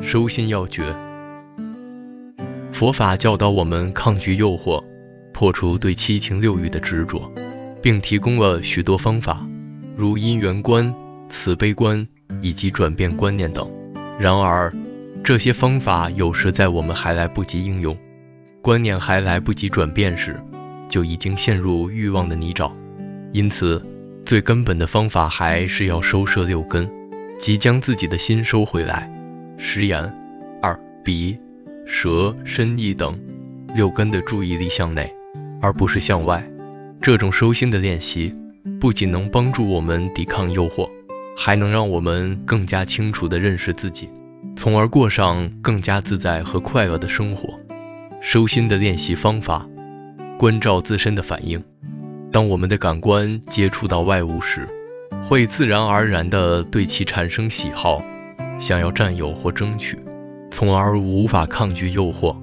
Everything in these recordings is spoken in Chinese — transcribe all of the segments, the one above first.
收心要诀。佛法教导我们抗拒诱惑，破除对七情六欲的执着，并提供了许多方法，如因缘观、慈悲观以及转变观念等。然而，这些方法有时在我们还来不及应用，观念还来不及转变时，就已经陷入欲望的泥沼。因此，最根本的方法还是要收摄六根，即将自己的心收回来。食眼、耳、鼻、舌、身、意等六根的注意力向内，而不是向外。这种收心的练习，不仅能帮助我们抵抗诱惑，还能让我们更加清楚地认识自己，从而过上更加自在和快乐的生活。收心的练习方法：关照自身的反应。当我们的感官接触到外物时，会自然而然地对其产生喜好，想要占有或争取，从而无法抗拒诱惑。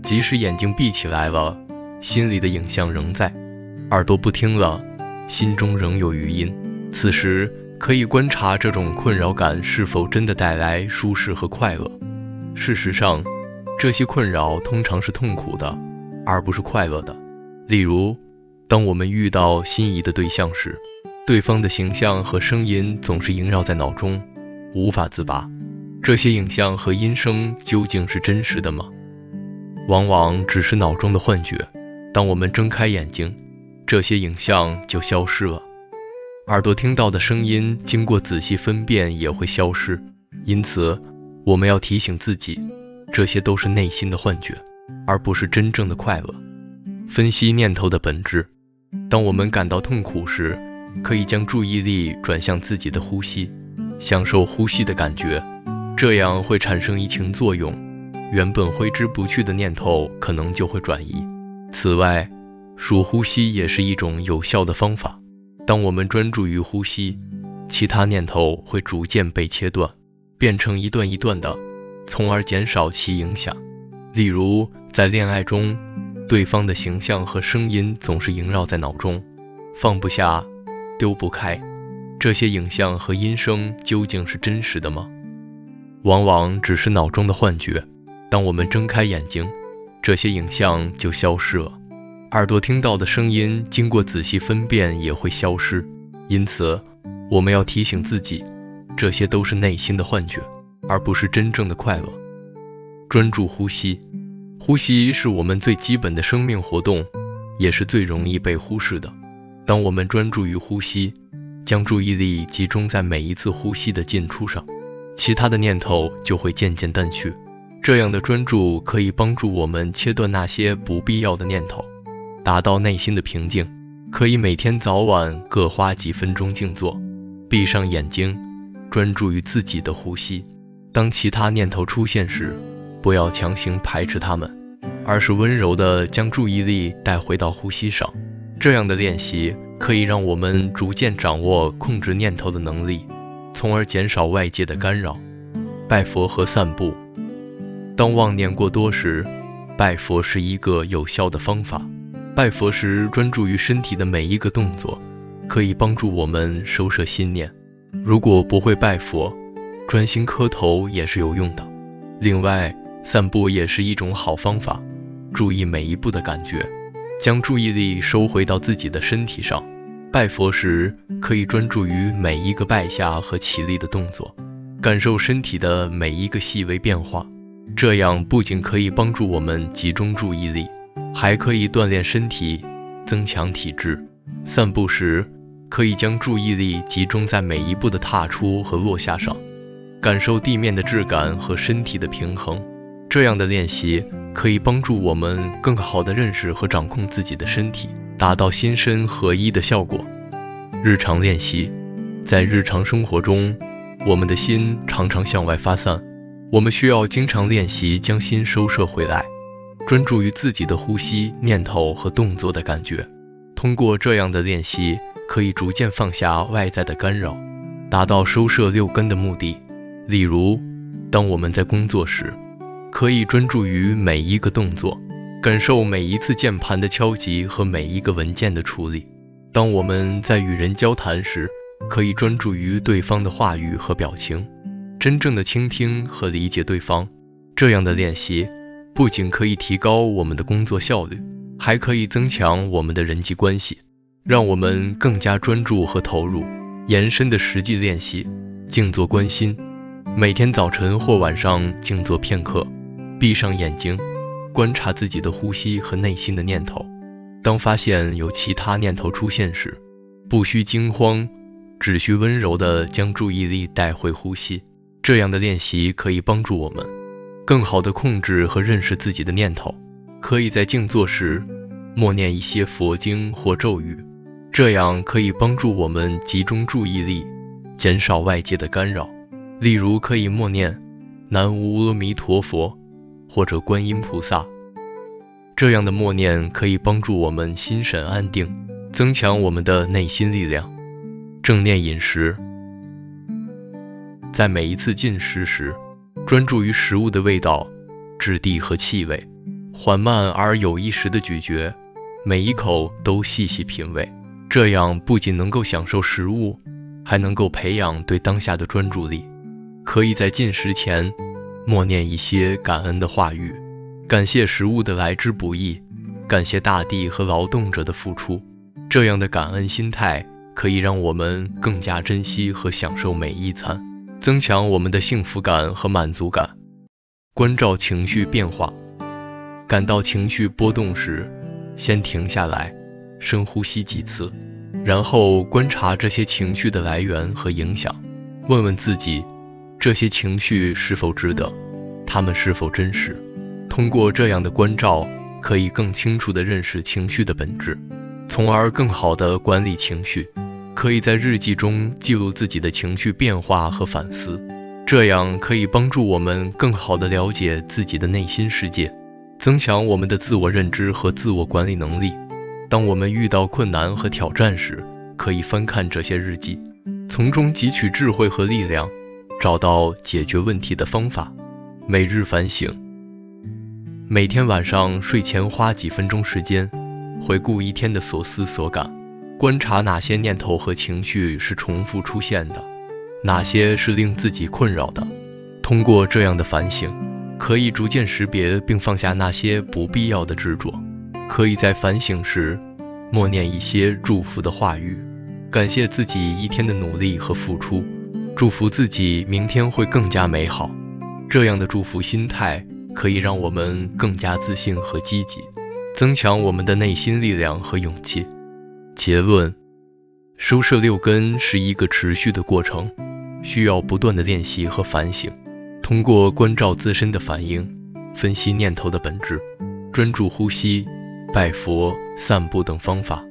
即使眼睛闭起来了，心里的影像仍在；耳朵不听了，心中仍有余音。此时可以观察这种困扰感是否真的带来舒适和快乐。事实上，这些困扰通常是痛苦的，而不是快乐的。例如，当我们遇到心仪的对象时，对方的形象和声音总是萦绕在脑中，无法自拔。这些影像和音声究竟是真实的吗？往往只是脑中的幻觉。当我们睁开眼睛，这些影像就消失了。耳朵听到的声音经过仔细分辨也会消失。因此，我们要提醒自己，这些都是内心的幻觉，而不是真正的快乐。分析念头的本质。当我们感到痛苦时，可以将注意力转向自己的呼吸，享受呼吸的感觉，这样会产生移情作用，原本挥之不去的念头可能就会转移。此外，数呼吸也是一种有效的方法。当我们专注于呼吸，其他念头会逐渐被切断，变成一段一段的，从而减少其影响。例如，在恋爱中，对方的形象和声音总是萦绕在脑中，放不下，丢不开。这些影像和音声究竟是真实的吗？往往只是脑中的幻觉。当我们睁开眼睛，这些影像就消失了。耳朵听到的声音经过仔细分辨也会消失。因此，我们要提醒自己，这些都是内心的幻觉，而不是真正的快乐。专注呼吸。呼吸是我们最基本的生命活动，也是最容易被忽视的。当我们专注于呼吸，将注意力集中在每一次呼吸的进出上，其他的念头就会渐渐淡去。这样的专注可以帮助我们切断那些不必要的念头，达到内心的平静。可以每天早晚各花几分钟静坐，闭上眼睛，专注于自己的呼吸。当其他念头出现时，不要强行排斥它们，而是温柔地将注意力带回到呼吸上。这样的练习可以让我们逐渐掌握控制念头的能力，从而减少外界的干扰。拜佛和散步。当妄念过多时，拜佛是一个有效的方法。拜佛时专注于身体的每一个动作，可以帮助我们收摄心念。如果不会拜佛，专心磕头也是有用的。另外，散步也是一种好方法，注意每一步的感觉，将注意力收回到自己的身体上。拜佛时，可以专注于每一个拜下和起立的动作，感受身体的每一个细微变化。这样不仅可以帮助我们集中注意力，还可以锻炼身体，增强体质。散步时，可以将注意力集中在每一步的踏出和落下上，感受地面的质感和身体的平衡。这样的练习可以帮助我们更好地认识和掌控自己的身体，达到心身合一的效果。日常练习。在日常生活中，我们的心常常向外发散，我们需要经常练习将心收摄回来，专注于自己的呼吸、念头和动作的感觉。通过这样的练习，可以逐渐放下外在的干扰，达到收摄六根的目的。例如，当我们在工作时，可以专注于每一个动作，感受每一次键盘的敲击和每一个文件的处理。当我们在与人交谈时，可以专注于对方的话语和表情，真正的倾听和理解对方。这样的练习不仅可以提高我们的工作效率，还可以增强我们的人际关系，让我们更加专注和投入。延伸的实际练习，静坐观心，每天早晨或晚上静坐片刻，闭上眼睛，观察自己的呼吸和内心的念头。当发现有其他念头出现时，不需惊慌，只需温柔地将注意力带回呼吸。这样的练习可以帮助我们更好地控制和认识自己的念头。可以在静坐时默念一些佛经或咒语，这样可以帮助我们集中注意力，减少外界的干扰。例如可以默念南无阿弥陀佛或者观音菩萨。这样的默念可以帮助我们心神安定，增强我们的内心力量。正念饮食，在每一次进食时，专注于食物的味道、质地和气味，缓慢而有意识地咀嚼，每一口都细细品味。这样不仅能够享受食物，还能够培养对当下的专注力。可以在进食前默念一些感恩的话语，感谢食物的来之不易，感谢大地和劳动者的付出。这样的感恩心态可以让我们更加珍惜和享受每一餐，增强我们的幸福感和满足感。关照情绪变化，感到情绪波动时，先停下来，深呼吸几次，然后观察这些情绪的来源和影响，问问自己，这些情绪是否值得，它们是否真实。通过这样的关照，可以更清楚地认识情绪的本质，从而更好地管理情绪。可以在日记中记录自己的情绪变化和反思，这样可以帮助我们更好地了解自己的内心世界，增强我们的自我认知和自我管理能力。当我们遇到困难和挑战时，可以翻看这些日记，从中汲取智慧和力量，找到解决问题的方法。每日反省，每天晚上睡前花几分钟时间，回顾一天的所思所感，观察哪些念头和情绪是重复出现的，哪些是令自己困扰的。通过这样的反省，可以逐渐识别并放下那些不必要的执着。可以在反省时默念一些祝福的话语，感谢自己一天的努力和付出，祝福自己明天会更加美好。这样的祝福心态可以让我们更加自信和积极，增强我们的内心力量和勇气。结论，收摄六根是一个持续的过程，需要不断的练习和反省。通过关照自身的反应，分析念头的本质，专注呼吸、拜佛、散步等方法，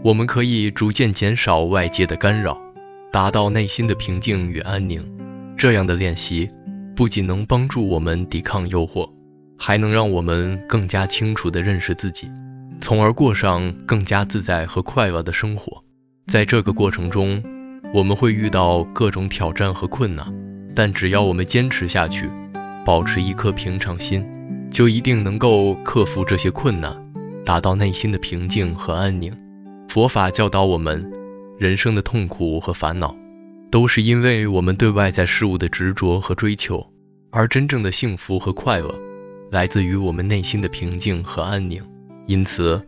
我们可以逐渐减少外界的干扰，达到内心的平静与安宁。这样的练习不仅能帮助我们抵抗诱惑，还能让我们更加清楚地认识自己，从而过上更加自在和快乐的生活。在这个过程中，我们会遇到各种挑战和困难，但只要我们坚持下去，保持一颗平常心，就一定能够克服这些困难，达到内心的平静和安宁。佛法教导我们，人生的痛苦和烦恼，都是因为我们对外在事物的执着和追求，而真正的幸福和快乐，来自于我们内心的平静和安宁。因此，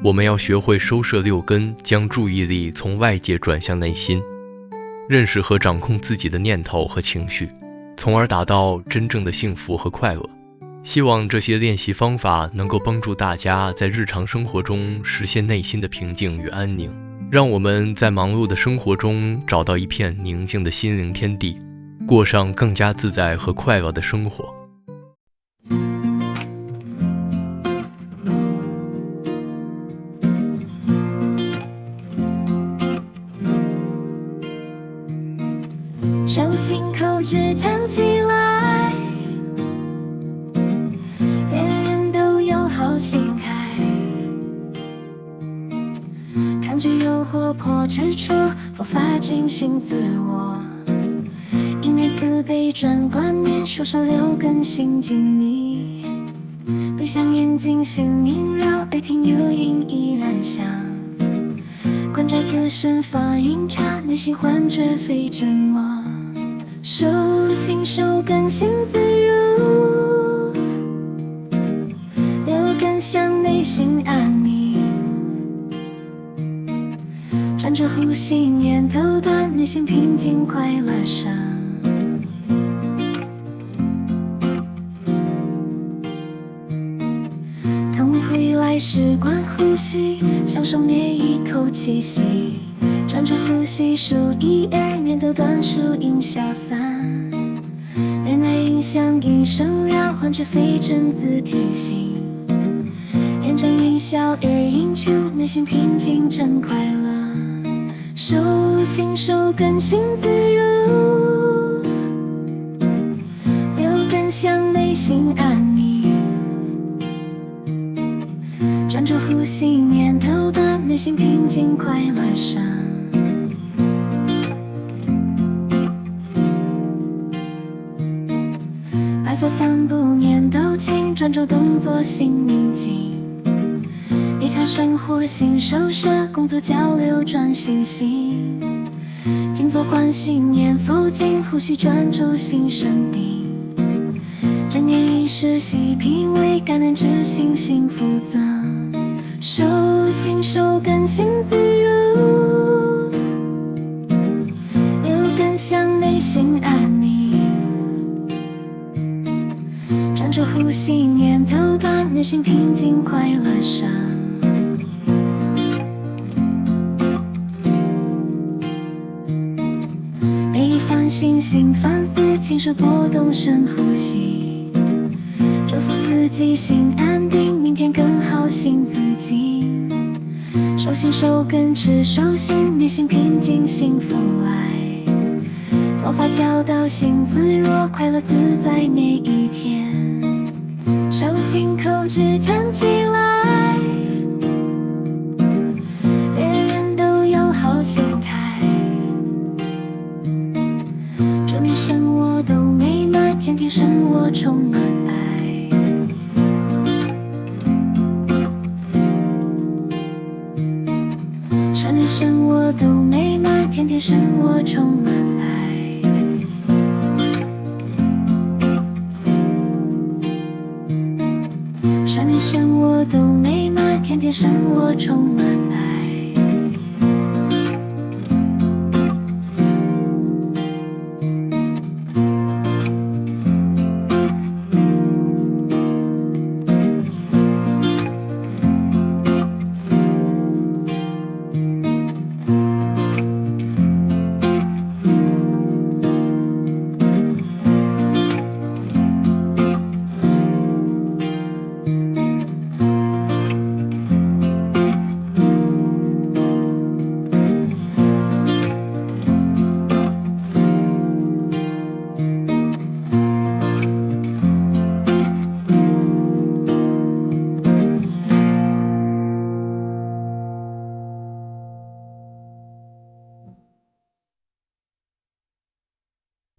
我们要学会收摄六根，将注意力从外界转向内心，认识和掌控自己的念头和情绪，从而达到真正的幸福和快乐。希望这些练习方法能够帮助大家在日常生活中实现内心的平静与安宁，让我们在忙碌的生活中找到一片宁静的心灵天地，过上更加自在和快乐的生活。手心口诀唱起来，人人都有好心开，抗拒诱惑破执着，佛法警醒自我，一念慈悲转观念，收摄六根心静谧，闭上眼睛心萦绕，耳听有音依然响，观察自身放映察，内心幻觉非真我，手心手更心自如，六根向内心安宁，专注呼吸，念头断，内心平静，快乐生。痛回来时观呼吸，享受每一口气息，专注呼吸，数1、2，念头断，数音消散，恋爱影响音声，让幻觉飞阵自提醒，验证音效而音球，内心平静真快乐，手心手更心自如，六根向内心安宁，专注呼吸，念头断，内心平静快乐生。拜佛3步念都清，专注动作心宁静，日常生活心收摄，工作交流专心心，静坐观心念佛经，呼吸专注心生定，正念意识细品味，感恩知心幸福增，手心手更心自如，六根向内心安宁，专注呼吸，念头断，内心平静，快乐生。每日反省，心反思，情绪波动，深呼吸，祝福自己心安定，明天更好，信自己。手心手更持手心，内心平静，幸福来。佛法教导心自若，快乐自在每一天。手心口指弹起来，人人都有好心态。祝你生活都美满，天天生活充满爱。祝你生活都美满，天天生活充满爱。祝你生活都美满，天天生活充满爱。